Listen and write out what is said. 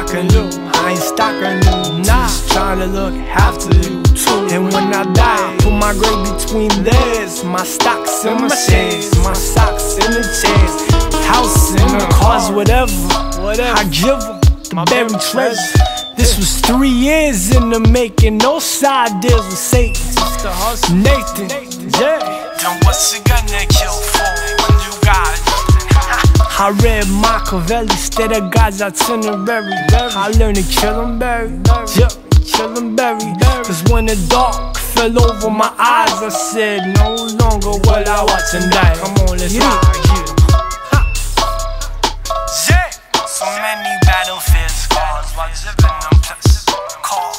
rockin' new, I ain't stocking new, nah. Just tryna look after you too. And when I die, put my grave between theirs. My stocks and my shares, my socks in the chairs, house and the cars, whatever I give them, the buried treasure. This was 3 years in the making, no side deals with Satan. Nathan, yeah. Then what's it gonna kill for when you got nothing? I read Machiavelli, instead of God's itinerary. I learned to kill him buried, yeah, kill him buried. Cause when the dark fell over my eyes, I said, no longer will I watch and die. Come on, let's ride. So many battlefield scars while living them plus cars.